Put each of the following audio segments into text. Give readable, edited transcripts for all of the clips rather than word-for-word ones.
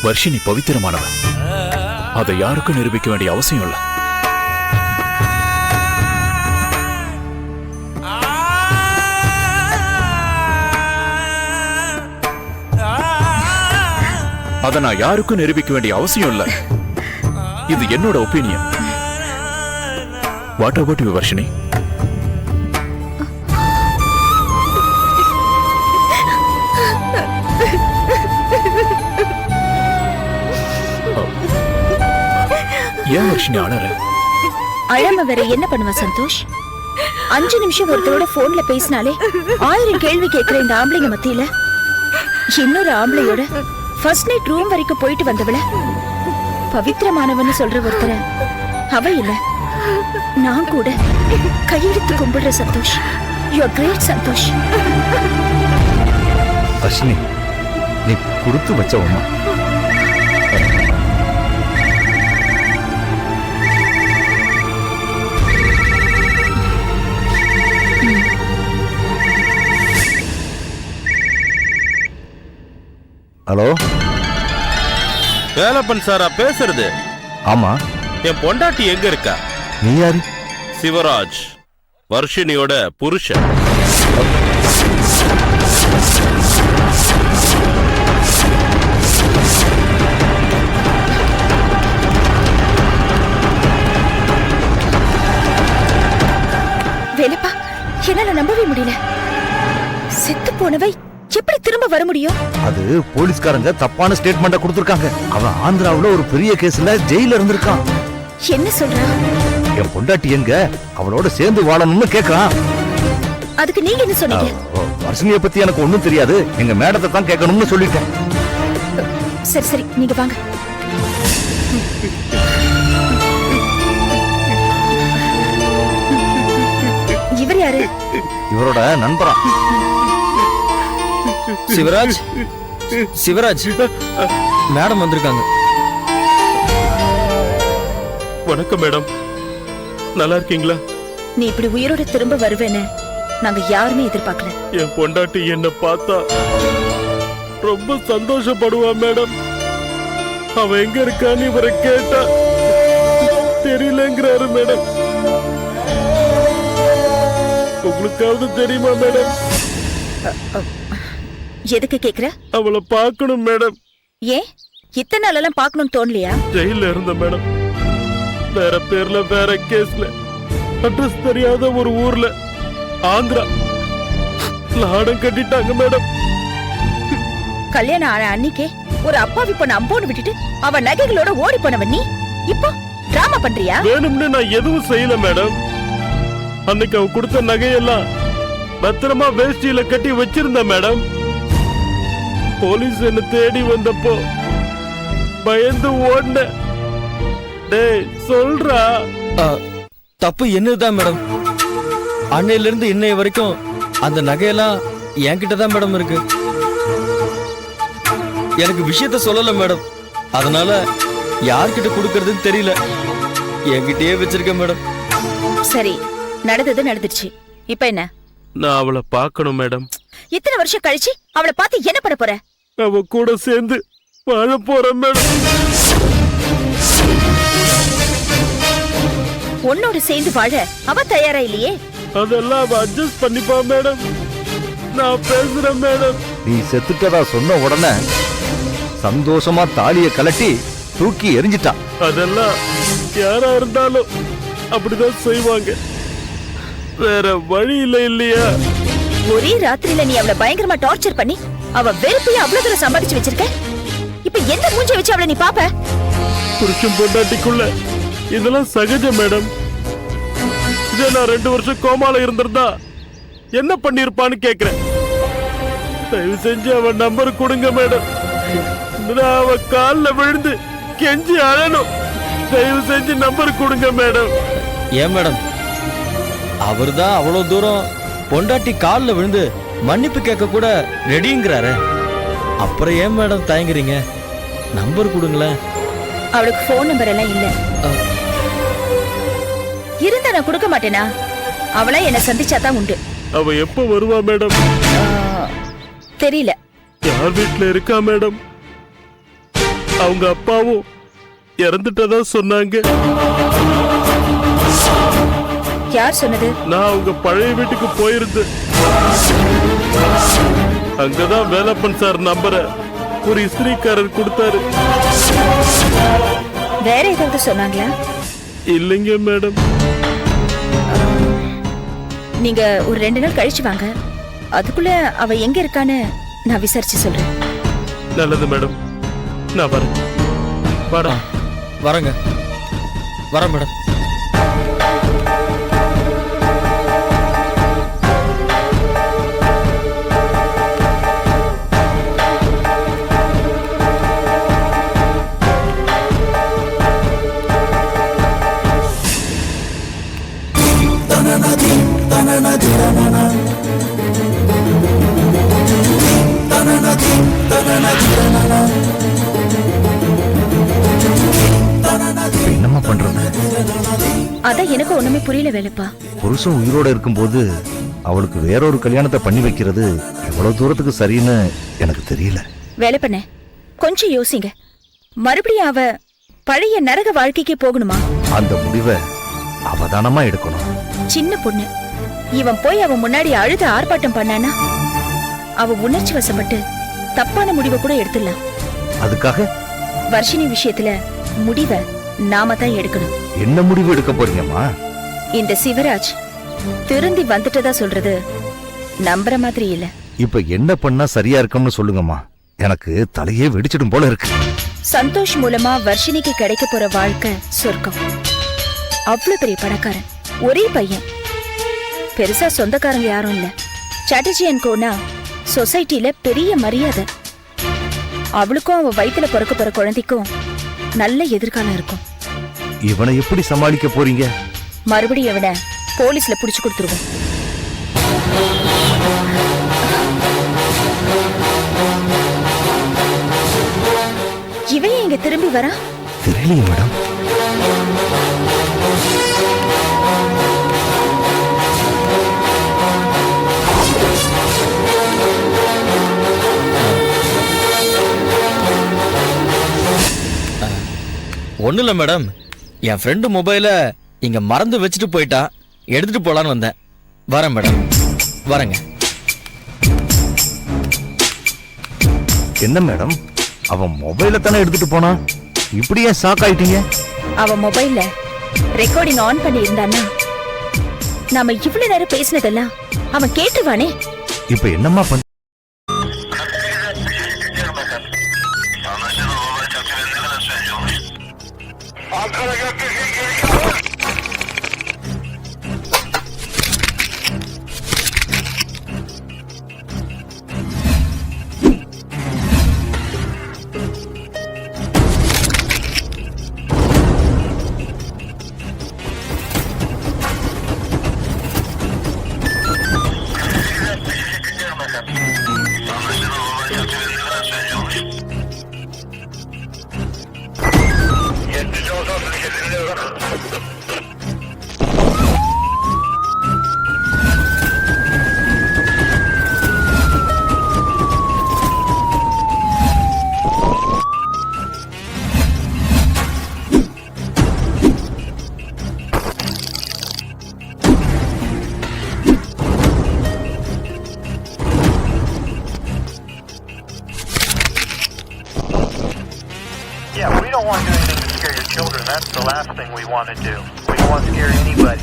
வர்ஷினி பவித்திரமானவன். அதை யாருக்கும் நிரூபிக்க வேண்டிய அவசியம் இல்லை. அதை நான் யாருக்கும் நிரூபிக்க வேண்டிய அவசியம் இல்லை. இது என்னோட opinion. What about you Varshini? ஏன் வர்ஷினி அழற? அழாம வேற என்ன பண்ணுவ சந்தோஷ்? 5 நிமிஷம் ஒருத்தரோட போன்ல பேசினாலே 1000 கேள்வி கேட்கிற இந்த ஆம்பளைங்க மத்தியில இன்னொரு ஆம்பளையோட ஃபர்ஸ்ட் நைட் ரூம் வரைக்கும் போயிட்டு வந்தவள பவித்திரமானவன்னு சொல்ற ஒருத்தர அவ இல்ல நான் கூட கையெடுத்து கும்பிடுற Santosh. You are great Santosh. Varshini, நீ கொடுத்து வச்ச உமா. ஹலோ, வேலப்பன் சாரா பேசுறது? ஆமா. என் பொண்டாட்டி எங்க இருக்கா? நீ யாரு? சிவராஜ், வர்ஷினியோட புருஷன். வேலப்பா, என்னால நம்பவே முடியல. செத்து போனவை எப்படி திரும்ப வர முடியும்? அது போலீஸ்காரங்க தப்பான ஸ்டேட்மெண்ட கொடுத்திருக்காங்க. அவன் ஆந்திராவுல ஒரு பெரிய கேஸ்ல ஜெயில இருந்திருக்கான். என்ன சொல்ற? என் பொண்டாட்டி எங்க, அவளோட சேர்ந்து வாழணும்னு கேக்குறான். அதுக்கு நீங்க என்ன சொன்னீங்க? வர்ஷினியை பத்தி எனக்கு ஒண்ணும் தெரியாது, எங்க மேடத்தை தான் கேட்கணும்னு சொல்லிட்டேன். சரி சரி, நீங்க வாங்க. இவர் யாரு? இவரோட நண்பரா. சிவராஜ், சிவராஜ் மேடம் வந்திருக்காங்க. வணக்கம் மேடம், நல்லா இருக்கீங்களா? நீ இப்படி உயிரோட திரும்ப வருவேன்னு நாங்க யாருமே எதிர்பார்க்கல. என் பொண்டாட்டி என்ன பார்த்தா ரொம்ப சந்தோஷப்படுவா மேடம். அவ எங்க இருக்கான்னு இவரை கேட்டா தெரியலங்கிறாரு மேடம். உங்களுக்காவது தெரியுமா மேடம்? எதுக்கு கேக்குற? அவளை பார்க்கணும் மேடம். ஏன் இத்தனை நாளெல்லாம் பார்க்கணும்னு தோணலையா? ஜெயில இருந்த மேடம், வேற பேர்ல வேற கேஸ்ல, அட்ரஸ் தெரியாத ஒரு ஊர்ல ஆந்திரா லாடம் கட்டிட்டாங்க மேடம். கல்யாணம் ஆன அன்னைக்கே ஒரு அப்பாவி பொண்ணு அம்போன்னு விட்டுட்டு அவ நகைகளோட ஓடி போனவன் நீ இப்போ டிராமா பண்றியா? வேணும்னு நான் எதுவும் செய்யல மேடம். அன்னைக்கு அவ கொடுத்த நகையெல்லாம் பத்திரமா வேஷ்டியில கட்டி வச்சிருந்த மேடம். போலீஸ் என்ன தேடி வந்தப்போ பயந்து ஓடின. டேய் சொல்றா. தப்பு என்னதுதான் மேடம், அன்னையில இருந்து இன்னைய வரைக்கும் அந்த நகையெல்லாம் என்கிட்ட தான் மேடம் இருக்கு. எனக்கு விஷயத்த சொல்லல மேடம், அதனால யார்கிட்ட கொடுக்கறதுன்னு தெரியல, என்கிட்டயே வச்சிருக்கேன் மேடம். சரி, நடந்தது நடந்துருச்சு. இப்ப என்ன? நான் அவளை பார்க்கணும் மேடம். இத்தனை வருஷம் கழிச்சு அவளை பார்த்து என்ன பண்ண போற? அவ கூட சேர்ந்து வாழ போறேன் மேடம். உன்னோட சேர்ந்து வாழ அவ தயாரா இல்லையே. அதெல்லாம் அவ அட்ஜஸ்ட் பண்ணிப்பா மேடம். நான் பேசுறேன் மேடம். நீ செத்துட்டதா சொன்ன உடனே சந்தோஷமா தாலிய கலட்டி தூக்கி எரிஞ்சிட்டா. அதெல்லாம் யாரா இருந்தாலும் அப்படிதான் செய்வாங்க, வேற வழி இல்ல இல்லையா? ஒரே ராத்திரியில நீ அவளை பயங்கரமா டார்ச்சர் பண்ணி அவ வெறுப்பையும் அவ்வளவு தூரம் சம்பாதிச்சு வச்சிருக்க. இப்ப எந்த மூஞ்ச வச்சு அவளை நீ பாப்ப? புருஷன் பொண்டாட்டிக்குள்ள இதெல்லாம் சகஜம் மேடம். இதே நான் 2 வருஷம் கோமால இருந்திருந்தா என்ன பண்ணிருப்பான்னு கேக்குறேன். தயவு செஞ்சு அவன் நம்பர் கொடுங்க மேடம். நான் அவ கால்ல விழுந்து கெஞ்சி அழணும். தயவு செஞ்சு நம்பர் கொடுங்க மேடம். ஏன் மேடம், அவர்தான் அவ்வளவு தூரம் பொண்டாட்டி கால்ல விழுந்து மன்னிப்பு கேட்க கூட ரெடிங்கிறாரு, அப்புறம் ஏன் மேடம் தயங்குறீங்க? நம்பர் கொடுங்களேன். அவளுக்கு போன் நம்பர் எல்லாம் இல்ல. இருந்தா நான் கொடுக்க மாட்டேனா? அவளா என்ன சந்திச்சாதான் உண்டு. அவ எப்ப வருவா மேடம்? தெரியல. யார் வீட்டுல இருக்கா மேடம்? அவங்க அப்பாவும் இறந்துட்டதா சொன்னாங்க. யார் சொன்னது? நான் அவங்க பழைய வீட்டுக்கு போயிருந்தேன். அங்கதான் வேலப்பன் சார் நம்பரை ஒரு இஸ்திரிக்காரர் கொடுத்தாரு. வேற ஏதாவது சொன்னாங்களா? இல்லைங்க மேடம். நீங்க ஒரு 2 நாள் கழிச்சு வாங்க. அதுக்குள்ள அவ எங்க இருக்கான்னு நான் விசாரிச்சு சொல்றேன். நல்லது மேடம், நான் வரேன். வாடா. வரேங்க, வரேன் மேடம். என்னம்மா பண்றது? அதான் எனக்கு ஒண்ணுமே புரியல வேலைப்பா. புருஷன் உயிரோட இருக்கும்போது அவளுக்கு வேறொரு கல்யாணத்தை பண்ணி வைக்கிறது எவ்வளவு தூரத்துக்கு சரின்னு எனக்கு தெரியல. வேலை பண்ண கொஞ்சம் யோசிங்க. மறுபடியும் அவ பழைய நரக வாழ்க்கைக்கு போகணுமா? அந்த முடிவை அவதானமா எடுக்கணும். சின்ன பொண்ணு. இவன் போய் அவன் முன்னாடி அழுத ஆர்ப்பாட்டம் பண்ணானா அவ உணர்ச்சி வசப்பட்டு தப்பான முடிவை கூட எடுத்துடலாம். அதுக்காக வர்ஷினி விஷயத்துல முடிவை நாம தான் எடுக்கணும். என்ன முடிவு எடுக்க போறீங்கம்மா? இந்த சிவராஜ் திருந்தி வந்துட்டதா சொல்றது நம்புற மாதிரி இல்ல. இப்ப என்ன பண்ணா சரியா இருக்கும்னு சொல்லுங்கம்மா. எனக்கு தலையே வெடிச்சிடும் போல இருக்கு. சந்தோஷ் மூலமா வர்ஷினிக்கு கிடைக்க போற வாழ்க்கை சொர்க்கம். அவ்வளவு பெரிய பணக்காரன், ஒரே பையன், பெருசா சொந்தக்காரங்க யாரும் இல்ல. சாட்டர்ஜி அண்ட் கோனா சொசைட்டில பெரிய மரியாதை. அவளுக்கும் அவ வயித்துல பிறக்க போற குழந்தைக்கும் நல்ல எதிர்காலம் இருக்கும். இவனை எப்படி சமாளிக்க போறீங்க? மறுபடியும் இவனை போலீஸ்ல புடிச்சு கொடுத்துருவோம். இவன் இங்க திரும்பி வரா? தெரியலையே மேடம். ஒன்றும் இல்லை மேடம், என் ஃப்ரெண்டு மொபைலை இங்கே மறந்து வச்சுட்டு போயிட்டான். எடுத்துட்டு போகலான்னு வந்தேன். வரேன் மேடம், வரேங்க. என்ன மேடம், அவன் மொபைல தானே எடுத்துட்டு போனா, இப்படி ஏன் ஷாக் ஆயிட்டீங்க? அவன் மொபைல்ல ரெக்கார்டிங் ஆன் பண்ணி இருந்தானா நாம இவ்வளவு நேரம் பேசினதெல்லாம் அவன் கேட்டுவானே. இப்ப என்னம்மா பண்ண? Yeah, we don't want to do anything to scare your children. That's the last thing we want to do. We don't want to scare anybody.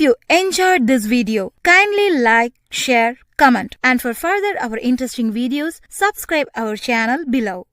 you enjoyed this video, kindly like, share, comment, and for further our interesting videos, subscribe our channel below.